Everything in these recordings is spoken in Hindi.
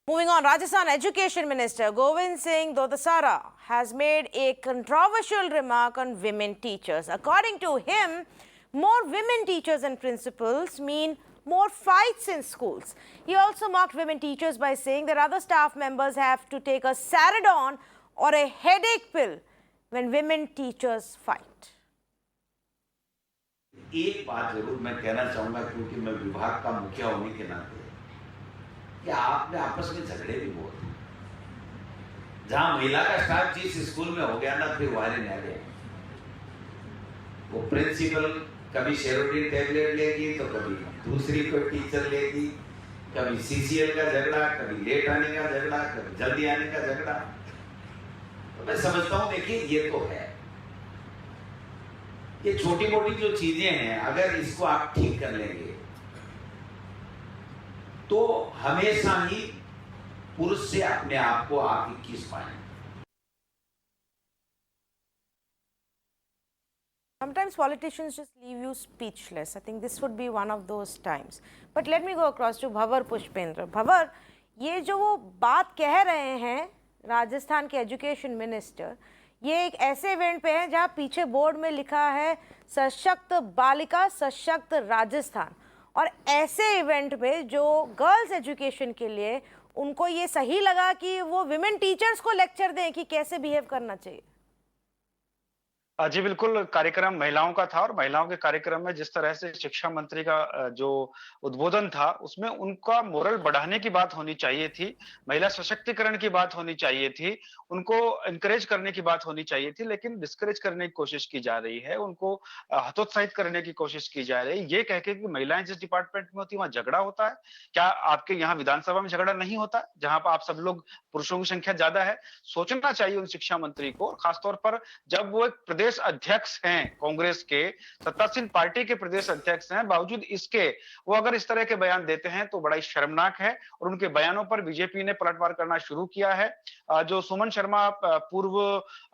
Moving on, Rajasthan Education Minister Govind Singh Dodasara has made a controversial remark on women teachers. According to him, more women teachers and principals mean more fights in schools. He also mocked women teachers by saying that other staff members have to take a Saradon or a headache pill when women teachers fight. एक बात जरूर मैं कहना चाहूंगा, क्योंकि मैं विभाग का मुखिया होने के नाते, कि आपने आपस में झगड़े भी बहुत, जहां महिला का स्टाफ जिस स्कूल में हो गया ना, फिर वहां नहीं आ गए। वो प्रिंसिपल कभी शेरोडीन टैबलेट लेगी तो कभी दूसरी कोई टीचर लेगी, कभी सीसीएल का झगड़ा, कभी लेट आने का झगड़ा, कभी जल्दी आने का झगड़ा। तो मैं समझता हूं, देखिए ये तो है, ये छोटी मोटी जो चीजें हैं, अगर इसको आप ठीक कर लेंगे तो हमेशा ही पुरुष से अपने आप को आप 21 पाएंगे। Sometimes politicians just leave you speechless. I think this would be one of those times. But let me go across to Bhavar Pushpendra. Bhavar, ये जो वो बात कह रहे हैं राजस्थान के एजुकेशन मिनिस्टर, ये एक ऐसे इवेंट पे है जहाँ पीछे बोर्ड में लिखा है सशक्त बालिका सशक्त राजस्थान, और ऐसे इवेंट पे जो गर्ल्स एजुकेशन के लिए उनको ये सही लगा कि वो विमेन टीचर्स को लेक्चर दें कि कैसे बिहेव करना चाहिए। जी बिल्कुल, कार्यक्रम महिलाओं का था और महिलाओं के कार्यक्रम में जिस तरह से शिक्षा मंत्री का जो उद्बोधन था, उसमें उनका मोरल बढ़ाने की बात होनी चाहिए थी, महिला सशक्तिकरण की बात होनी चाहिए थी, उनको एनकरेज करने की बात होनी चाहिए थी, लेकिन डिस्करेज करने की कोशिश की जा रही है, उनको हतोत्साहित करने की कोशिश की जा रही है। ये कह के कि महिलाएं जिस डिपार्टमेंट में होती है वहां झगड़ा होता है, क्या आपके यहाँ विधानसभा में झगड़ा नहीं होता, जहां पर आप सब लोग पुरुषों की संख्या ज्यादा है? सोचना चाहिए उन शिक्षा मंत्री को, खासतौर पर जब वो एक प्रदेश अध्यक्ष हैं कांग्रेस के, सत्तासीन पार्टी के प्रदेश अध्यक्ष हैं, बावजूद इसके वो अगर इस तरह के बयान देते हैं तो बड़ा ही शर्मनाक है। और उनके बयानों पर बीजेपी ने पलटवार करना शुरू किया है। जो सुमन शर्मा पूर्व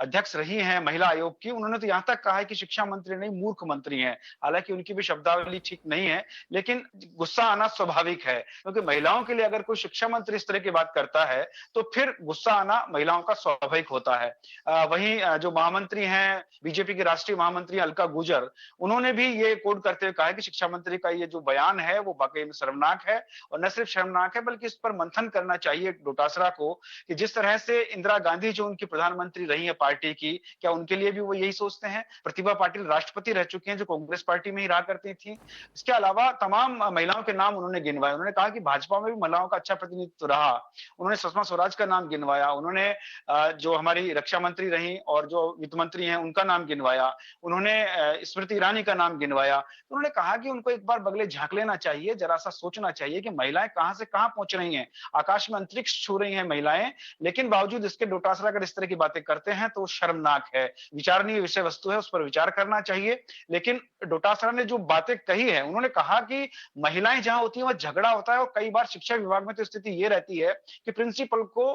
अध्यक्ष रही हैं महिला आयोग की, उन्होंने तो यहां तक कहा है कि शिक्षा मंत्री नहीं मूर्ख मंत्री हैं। हालांकि उनकी भी शब्दावली ठीक नहीं है, लेकिन गुस्सा आना स्वाभाविक है, क्योंकि महिलाओं के लिए अगर कोई शिक्षा मंत्री इस तरह की बात करता है तो फिर गुस्सा आना महिलाओं का स्वाभाविक होता है। वहीं जो महामंत्री हैं, बीजेपी के राष्ट्रीय महामंत्री अलका गुर्जर, उन्होंने भी ये कोट करते हुए कहा है कि शिक्षा मंत्री का ये जो बयान है वो वाकई में शर्मनाक है, और न सिर्फ शर्मनाक है बल्कि इस पर मंथन करना चाहिए डोटासरा को, कि जिस तरह से इंदिरा गांधी जो उनकी प्रधानमंत्री रही है पार्टी की, क्या उनके लिए भी वो यही सोचते हैं? प्रतिभा पाटिल राष्ट्रपति रह चुकी हैं जो कांग्रेस पार्टी में ही रहा करती थी। इसके अलावा तमाम महिलाओं के नाम उन्होंने गिनवाए। उन्होंने कहा कि भाजपा में भी महिलाओं का अच्छा प्रतिनिधित्व रहा। उन्होंने सुषमा स्वराज का नाम गिनवाया, उन्होंने जो हमारी रक्षा मंत्री रही और जो वित्त मंत्री हैं उनका नाम गिनवाया, उन्होंने स्मृति ईरानी का नाम गिनवाया। उन्होंने कहा कि उनको एक बार बगले झांक लेना चाहिए, जरा सा सोचना चाहिए कि महिलाएं कहां से कहां पहुंच रही हैं। आकाश में अंतरिक्ष छू रही हैं महिलाएं, लेकिन बावजूद इसके डोटासरा अगर इस तरह की बातें करते हैं तो शर्मनाक है। विचारणीय विषय वस्तु है, उस पर विचार करना चाहिए। लेकिन डोटासरा ने जो बातें कही है, उन्होंने कहा कि महिलाएं जहां होती है वहां झगड़ा होता है, और कई बार शिक्षा विभाग में तो स्थिति ये रहती है कि प्रिंसिपल को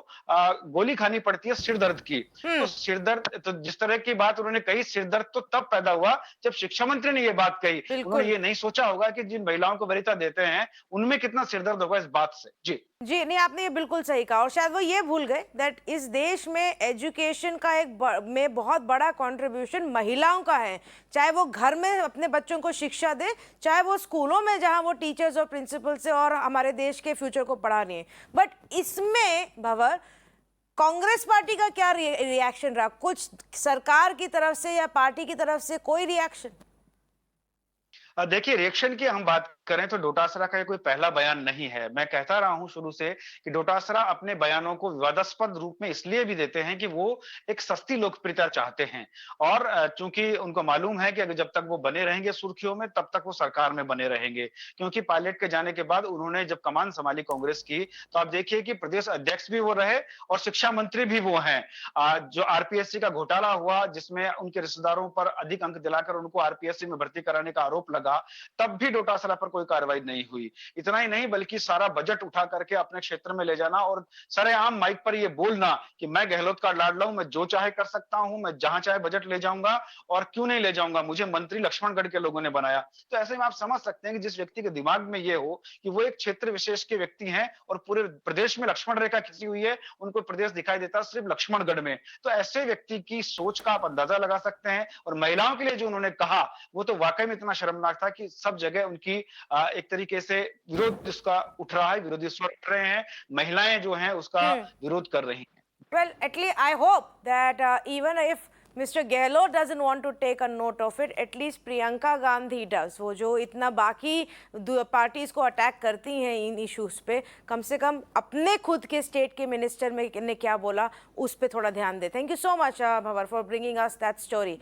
गोली खानी पड़ती है सिरदर्द की। तो सिरदर्द, तो जिस तरह की बात उन्होंने कही, सिरदर्द तो तब पैदा हुआ जब शिक्षा मंत्री ने ये बात कही। उन्होंने ये नहीं सोचा होगा कि जिन महिलाओं को वरीयता देते हैं उनमें कितना सिरदर्द होगा इस बात से। जी नहीं, आपने ये बिल्कुल सही कहा, और शायद वो ये भूल गए दैट इस देश में एजुकेशन का में बहुत बड़ा कंट्रीब्यूशन महिलाओं का है, चाहे वो घर में अपने बच्चों को शिक्षा दे, चाहे वो स्कूलों में जहां वो टीचर्स और प्रिंसिपल से और हमारे देश के फ्यूचर को पढ़ा रही है। बट इसमें भंवर कांग्रेस पार्टी का क्या रिएक्शन रहा? कुछ सरकार की तरफ से या पार्टी की तरफ से कोई रिएक्शन? देखिए, रिएक्शन की हम बात करें तो डोटासरा का ये कोई पहला बयान नहीं है। मैं कहता रहा हूं शुरू से कि डोटासरा अपने बयानों को विवादास्पद रूप में इसलिए भी देते हैं कि वो एक सस्ती लोकप्रियता चाहते हैं, और चूंकि उनको मालूम है कि अगर जब तक वो बने रहेंगे सुर्खियों में तब तक वो सरकार में बने रहेंगे। क्योंकि पायलट के जाने के बाद उन्होंने जब कमान संभाली कांग्रेस की, तो आप देखिए कि प्रदेश अध्यक्ष भी वो रहे और शिक्षा मंत्री भी वो हैं। जो आरपीएससी का घोटाला हुआ, जिसमें उनके रिश्तेदारों पर अधिक अंक दिलाकर उनको आरपीएससी में भर्ती कराने का आरोप लगा, तब भी डोटासरा पर कोई कार्रवाई नहीं हुई। इतना ही नहीं बल्कि सारा बजट उठा करके अपने क्षेत्र में ले जाना और सरेआम माइक पर ये बोलना कि मैं गहलोत का लाडला हूं, मैं जो चाहे कर सकता हूं, मैं जहां चाहे बजट ले जाऊंगा और क्यों नहीं ले जाऊंगा, मुझे मंत्री लक्ष्मणगढ़ के लोगों ने बनाया। तो ऐसे में आप समझ सकते हैं कि जिस व्यक्ति के दिमाग में ये हो कि वो एक क्षेत्र विशेष के व्यक्ति हैं और पूरे प्रदेश में लक्ष्मण रेखा खींची हुई है, उनको प्रदेश दिखाई देता है सिर्फ लक्ष्मणगढ़ में। तो ऐसे व्यक्ति की सोच का आप अंदाजा लगा सकते हैं और महिलाओं के लिए जो उन्होंने कहा वो तो वाकई में इतना शर्मनाक था कि सब जगह उनकी एक तरीके से विरोध उसका उठ रहा है, विरोधी स्वर उठ रहे हैं, महिलाएं जो हैं उसका विरोध कर रही हैं। Well, at least I hope that even if Mr. Gehlot doesn't want to take a note of it, at least Priyanka Gandhi does. वो जो इतना बाकी पार्टीज को अटैक करती हैं इन इश्यूज पे, कम से कम अपने खुद के स्टेट के मिनिस्टर में ने क्या बोला उस पे थोड़ा ध्यान दे. Thank you so much, Bhavar, for bringing us that story.